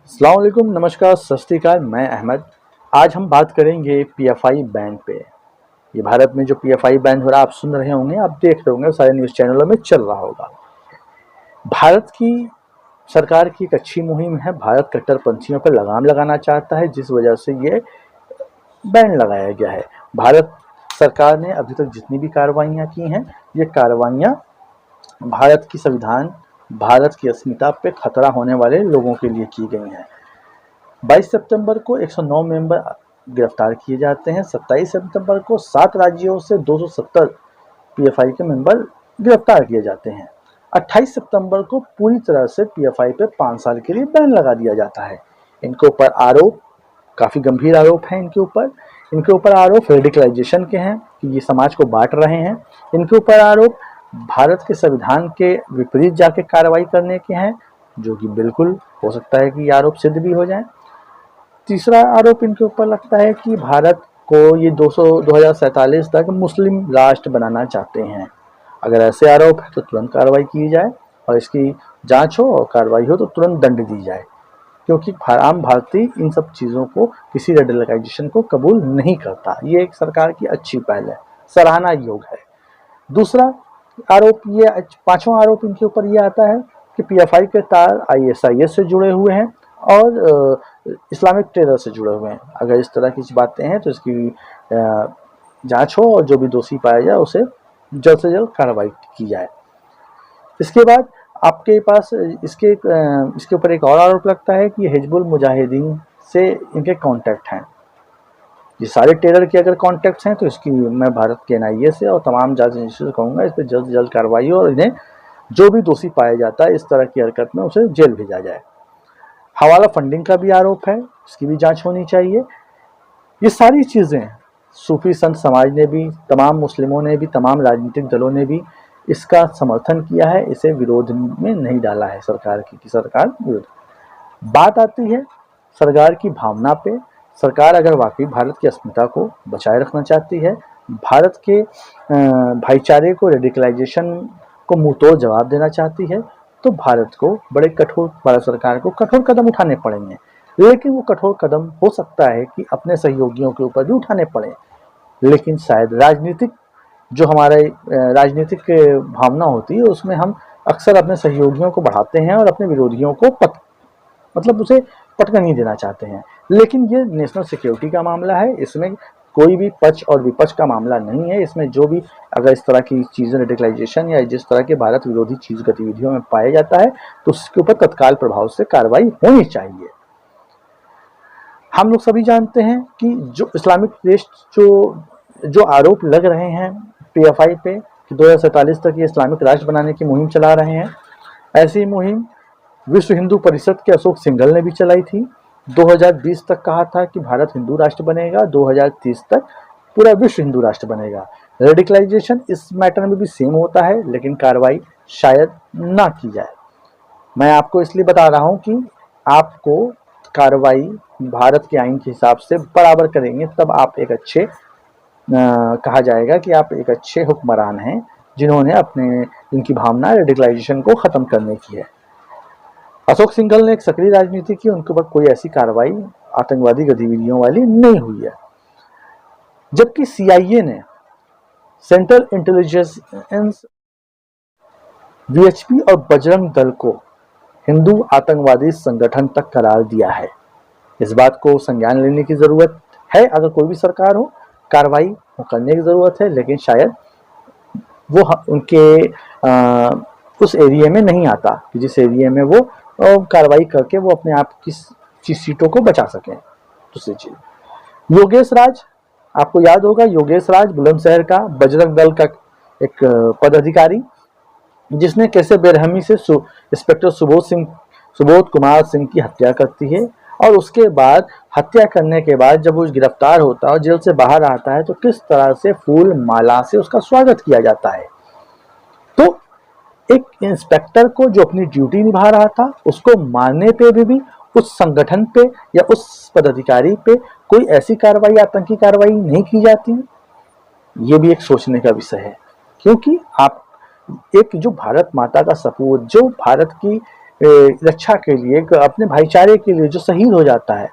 अस्सलाम वालेकुम, नमस्कार, सत श्री अकाल। मैं अहमद। आज हम बात करेंगे पीएफआई बैन पे। ये भारत में जो पीएफआई बैन हो रहा है, आप सुन रहे होंगे, आप देख रहे होंगे, सारे न्यूज़ चैनलों में चल रहा होगा। भारत की सरकार की एक अच्छी मुहिम है। भारत कट्टरपंथियों पर लगाम लगाना चाहता है, जिस वजह से ये बैन लगाया गया है। भारत सरकार ने अभी तक जितनी भी कार्रवाइयाँ की हैं, ये कार्रवाइयाँ भारत की संविधान, भारत की अस्मिता पे खतरा होने वाले लोगों के लिए की गई हैं। 22 सितंबर को 109 मेंबर गिरफ्तार किए जाते हैं। 27 सितंबर को 7 राज्यों से 270 पीएफआई के मेंबर गिरफ्तार किए जाते हैं। 28 सितंबर को पूरी तरह से पीएफआई पे 5 साल के लिए बैन लगा दिया जाता है। इनके ऊपर आरोप, काफ़ी गंभीर आरोप हैं इनके ऊपर आरोप रेडिकलाइजेशन के हैं कि ये समाज को बांट रहे हैं। इनके ऊपर आरोप भारत के संविधान के विपरीत जाके कार्रवाई करने के हैं, जो कि बिल्कुल हो सकता है कि ये आरोप सिद्ध भी हो जाए। तीसरा आरोप इनके ऊपर लगता है कि भारत को ये 2047 तक मुस्लिम राष्ट्र बनाना चाहते हैं। अगर ऐसे आरोप है तो तुरंत कार्रवाई की जाए और इसकी जांच हो और कार्रवाई हो तो तुरंत दंड दी जाए, क्योंकि आम भारतीय इन सब चीज़ों को, किसी रेडिकलाइजेशन को कबूल नहीं करता। ये एक सरकार की अच्छी पहल है, सराहना योग है। दूसरा आरोप ये, पांचवा आरोप इनके ऊपर ये आता है कि पीएफआई के तार आईएसआईएस से जुड़े हुए हैं और इस्लामिक टेरर से जुड़े हुए हैं। अगर इस तरह की बातें हैं तो इसकी जांच हो और जो भी दोषी पाया जाए उसे जल्द से जल्द कार्रवाई की जाए। इसके बाद आपके पास इसके ऊपर एक और आरोप लगता है कि हिजबुल मुजाहिदीन से इनके कॉन्टैक्ट हैं। ये सारे टेरर के अगर कॉन्टैक्ट्स हैं तो इसकी मैं भारत के एनआईए से और तमाम जांच एजेंसी से कहूँगा इस पर जल्द से जल्द कार्रवाई हो और इन्हें जो भी दोषी पाया जाता है इस तरह की हरकत में उसे जेल भेजा जाए। हवाला फंडिंग का भी आरोप है, इसकी भी जांच होनी चाहिए। ये सारी चीज़ें सूफी संत समाज ने भी, तमाम मुस्लिमों ने भी, तमाम राजनीतिक दलों ने भी इसका समर्थन किया है, इसे विरोध में नहीं डाला है सरकार की सरकार विरोध। बात आती है सरकार की भावना पे। सरकार अगर वाकई भारत की अस्मिता को बचाए रखना चाहती है, भारत के भाईचारे को, रेडिकलाइजेशन को मुंहतोड़ जवाब देना चाहती है, तो भारत सरकार को कठोर कदम उठाने पड़ेंगे। लेकिन वो कठोर कदम हो सकता है कि अपने सहयोगियों के ऊपर भी उठाने पड़े, लेकिन शायद जो हमारे राजनीतिक भावना होती है उसमें हम अक्सर अपने सहयोगियों को बढ़ाते हैं और अपने विरोधियों को उसे पटक नहीं देना चाहते हैं। लेकिन ये नेशनल सिक्योरिटी का मामला है, इसमें कोई भी पक्ष और विपक्ष का मामला नहीं है। इसमें जो भी अगर इस तरह की चीज़ें, रेडिकलाइजेशन या जिस तरह के भारत विरोधी चीज गतिविधियों में पाया जाता है तो उसके ऊपर तत्काल प्रभाव से कार्रवाई होनी चाहिए। हम लोग सभी जानते हैं कि जो इस्लामिक देश जो आरोप लग रहे हैं पीएफआई पे कि 2047 तक ये इस्लामिक राष्ट्र बनाने की मुहिम चला रहे हैं, ऐसी मुहिम विश्व हिंदू परिषद के अशोक सिंघल ने भी चलाई थी। 2020 तक कहा था कि भारत हिंदू राष्ट्र बनेगा, 2030 तक पूरा विश्व हिंदू राष्ट्र बनेगा। रेडिकलाइजेशन इस मैटर में भी सेम होता है, लेकिन कार्रवाई शायद ना की जाए। मैं आपको इसलिए बता रहा हूं कि आपको कार्रवाई भारत के आइन के हिसाब से बराबर करेंगे तब आप एक अच्छे कहा जाएगा कि आप एक अच्छे हुक्मरान हैं जिन्होंने इनकी भावना रेडिकलाइजेशन को खत्म करने की है। अशोक सिंघल ने एक सक्रिय राजनीति की, उनके ऊपर कोई ऐसी कार्रवाई आतंकवादी गतिविधियों वाली नहीं हुई है। जबकि सीआईए ने, सेंट्रल इंटेलिजेंस, वीएचपी और बजरंग दल को हिंदू आतंकवादी संगठन तक करार दिया है। इस बात को संज्ञान लेने की जरूरत है। अगर कोई भी सरकार हो, कार्रवाई करने की जरूरत है, लेकिन शायद वो उनके उस एरिया में नहीं आता कि जिस एरिया में वो कार्रवाई करके वो अपने आप की सीटों को बचा सकें। दूसरी चीज, योगेश राज, आपको याद होगा योगेश राज बुलंदशहर का बजरंग दल का एक पदाधिकारी, जिसने कैसे बेरहमी से इंस्पेक्टर सुबोध कुमार सिंह की हत्या करती है और उसके बाद हत्या करने के बाद जब वो गिरफ्तार होता है और जेल से बाहर आता है तो किस तरह से फूल माला से उसका स्वागत किया जाता है। तो एक इंस्पेक्टर को जो अपनी ड्यूटी निभा रहा था, उसको मारने पे भी उस संगठन पे या उस पदाधिकारी पे कोई ऐसी कार्रवाई, आतंकी कार्रवाई नहीं की जाती। ये भी एक सोचने का विषय है, क्योंकि आप एक जो भारत माता का सपूत, जो भारत की रक्षा के लिए, अपने भाईचारे के लिए जो शहीद हो जाता है,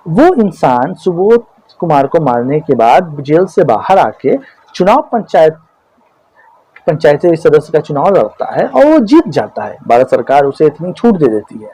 वो इंसान सुबोध कुमार को मारने के बाद जेल से बाहर आके चुनाव पंचायती सदस्य का चुनाव लड़ता है और वो जीत जाता है। भारत सरकार उसे इतनी छूट दे देती है।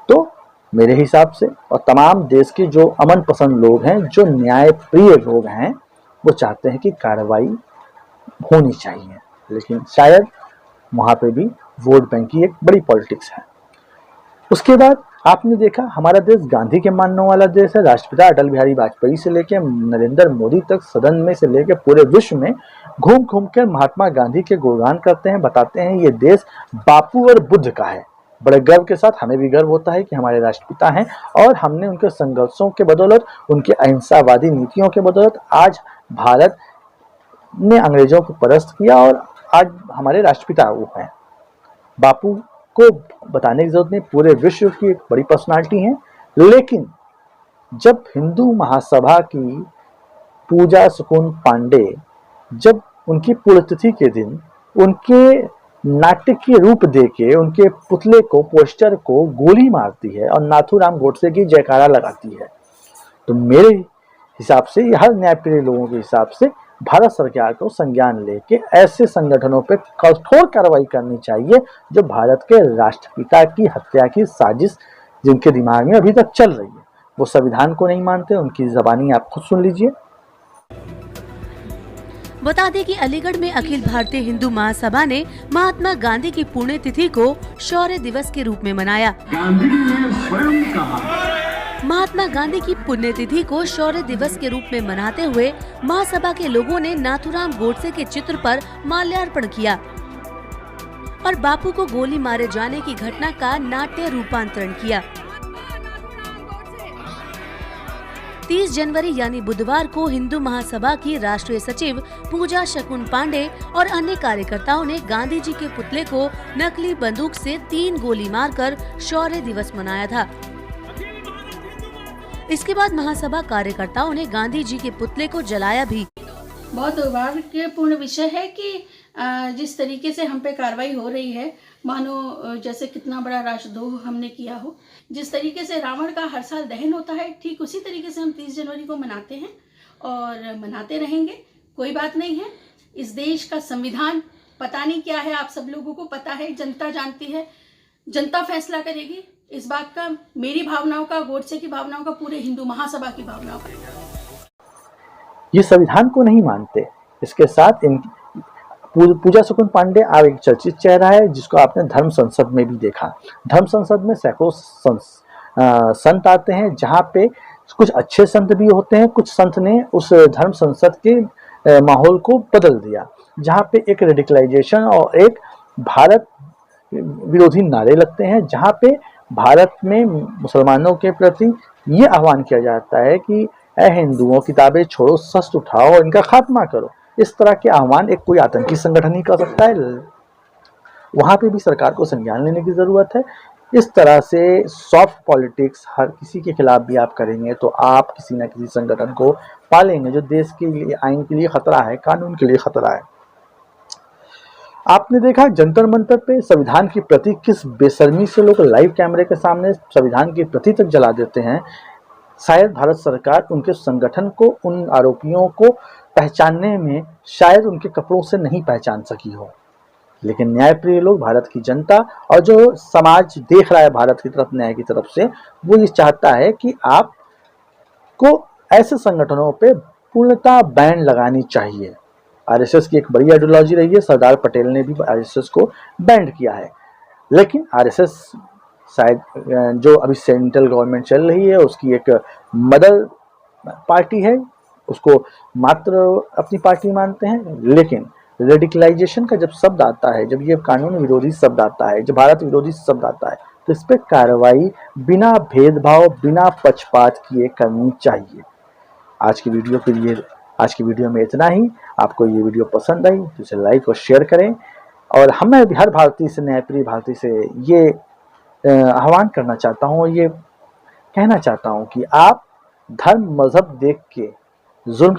तो मेरे हिसाब से और तमाम देश के जो अमन पसंद लोग हैं, जो न्याय प्रिय लोग हैं, वो चाहते हैं कि कार्रवाई होनी चाहिए। लेकिन शायद वहां पे भी वोट बैंक की एक बड़ी पॉलिटिक्स है। उसके बाद आपने देखा, हमारा देश गांधी के मानने वाला देश है। राष्ट्रपिता अटल बिहारी वाजपेयी से लेकर नरेंद्र मोदी तक सदन में से लेकर पूरे विश्व में घूम घूम कर महात्मा गांधी के गुणगान करते हैं, बताते हैं ये देश बापू और बुद्ध का है। बड़े गर्व के साथ हमें भी गर्व होता है कि हमारे राष्ट्रपिता हैं और हमने उनके संघर्षों के बदौलत, उनके अहिंसावादी नीतियों के बदौलत आज भारत ने अंग्रेजों को परास्त किया और आज हमारे राष्ट्रपिता वो हैं। बापू को बताने की जरूरत नहीं, पूरे विश्व की एक बड़ी पर्सनालिटी हैं। लेकिन जब हिंदू महासभा की पूजा सुकुन पांडे, जब उनकी पुण्यतिथि के दिन उनके नाटकीय रूप देके उनके पुतले को, पोस्टर को गोली मारती है और नाथूराम गोडसे की जयकारा लगाती है, तो मेरे हिसाब से, हर न्यायप्रिय लोगों के हिसाब से, भारत सरकार को संज्ञान लेके ऐसे संगठनों पर कठोर कार्रवाई करनी चाहिए जो भारत के राष्ट्रपिता की हत्या की साजिश जिनके दिमाग में अभी तक चल रही है। वो संविधान को नहीं मानते, उनकी ज़बानी आप खुद सुन लीजिए। बता दें कि अलीगढ़ में अखिल भारतीय हिंदू महासभा ने महात्मा गांधी की पुण्यतिथि को शौर्य दिवस के रूप में मनाया। गांधी ने स्वयं कहा, महात्मा गांधी की पुण्यतिथि को शौर्य दिवस के रूप में मनाते हुए महासभा के लोगों ने नाथूराम गोडसे के चित्र पर माल्यार्पण किया और बापू को गोली मारे जाने की घटना का नाट्य रूपांतरण किया। 30 जनवरी यानी बुधवार को हिंदू महासभा की राष्ट्रीय सचिव पूजा शकुन पांडे और अन्य कार्यकर्ताओं ने गांधी जी के पुतले को नकली बंदूक से 3 गोली मारकर शौर्य दिवस मनाया था। इसके बाद महासभा कार्यकर्ताओं ने गांधी जी के पुतले को जलाया भी। बहुत दुर्भाग्यपूर्ण विषय है कि जिस तरीके से हम पे कार्रवाई हो रही है, मानो जैसे कितना बड़ा राष्ट्रद्रोह हमने किया हो। जिस तरीके से रावण का हर साल दहन होता है, ठीक उसी तरीके से हम 30 जनवरी को मनाते हैं और मनाते रहेंगे। कोई बात नहीं है। इस देश का संविधान पता नहीं क्या है, आप सब लोगों को पता है, जनता जानती है, जनता फैसला करेगी इस बात का। मेरी भावनाओं का, गोडसे की भावनाओं का, पूरे हिंदू महासभा की भावनाओं का। ये संविधान को नहीं मानते। इसके साथ इन पूजा सुकुन पांडे आप एक चर्चित चेहरा है जिसको आपने धर्म संसद में भी देखा। धर्म संसद में सैकड़ों संत आते हैं, जहाँ पे कुछ अच्छे संत भी होते हैं, कुछ संत ने उस धर्म संसद के माहौल को बदल दिया, जहाँ पे एक रेडिकलाइजेशन और एक भारत विरोधी नारे लगते हैं, जहाँ पे भारत में मुसलमानों के प्रति ये आह्वान किया जाता है कि ऐ हिंदुओं, किताबें छोड़ो, शस्त्र उठाओ और इनका खात्मा करो। इस तरह के आह्वान एक कोई आतंकी संगठन ही कर सकता है। वहाँ पे भी सरकार को संज्ञान लेने की ज़रूरत है। इस तरह से सॉफ्ट पॉलिटिक्स हर किसी के खिलाफ भी आप करेंगे तो आप किसी न किसी संगठन को पालेंगे जो देश के लिए, आइन के लिए खतरा है, कानून के लिए खतरा है। आपने देखा जंतर मंतर पे संविधान की प्रति किस बेशर्मी से लोग लाइव कैमरे के सामने संविधान की प्रति तक जला देते हैं। शायद भारत सरकार उनके संगठन को, उन आरोपियों को पहचानने में शायद उनके कपड़ों से नहीं पहचान सकी हो, लेकिन न्यायप्रिय लोग, भारत की जनता और जो समाज देख रहा है भारत की तरफ, न्याय की तरफ से, वो ये चाहता है कि आपको ऐसे संगठनों पे पूर्णतः बैन लगानी चाहिए। आरएसएस की एक बड़ी आइडियोलॉजी रही है, सरदार पटेल ने भी आरएसएस को बैंड किया है, लेकिन आरएसएस शायद जो अभी सेंट्रल गवर्नमेंट चल रही है उसकी एक मदर पार्टी है, उसको मात्र अपनी पार्टी मानते हैं। लेकिन रेडिकलाइजेशन का जब शब्द आता है, जब ये कानून विरोधी शब्द आता है, जब भारत विरोधी शब्द आता है, तो इस पर कार्रवाई बिना भेदभाव, बिना पक्षपात किए करनी चाहिए। आज की वीडियो में इतना ही। आपको ये वीडियो पसंद आई तो इसे लाइक और शेयर करें, और हमें हर भारतीय से, न्यायप्रिय भारतीय से ये आह्वान करना चाहता हूँ, ये कहना चाहता हूँ कि आप धर्म मजहब देख के जुल्म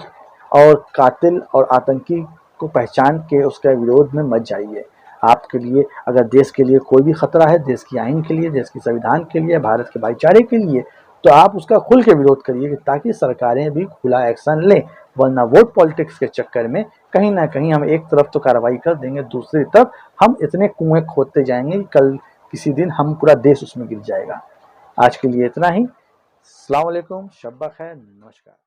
और कातिल और आतंकी को पहचान के उसके विरोध में मत जाइए। आपके लिए अगर देश के लिए कोई भी खतरा है, देश की आइन के लिए, देश की संविधान के लिए, भारत के भाईचारे के लिए, तो आप उसका खुल के विरोध करिए ताकि सरकारें भी खुला एक्शन लें। वरना वोट पॉलिटिक्स के चक्कर में कहीं ना कहीं हम एक तरफ तो कार्रवाई कर देंगे, दूसरी तरफ हम इतने कुएं खोदते जाएंगे कि कल किसी दिन हम पूरा देश उसमें गिर जाएगा। आज के लिए इतना ही। अस्सलाम वालेकुम, शब ब खैर, नमस्कार।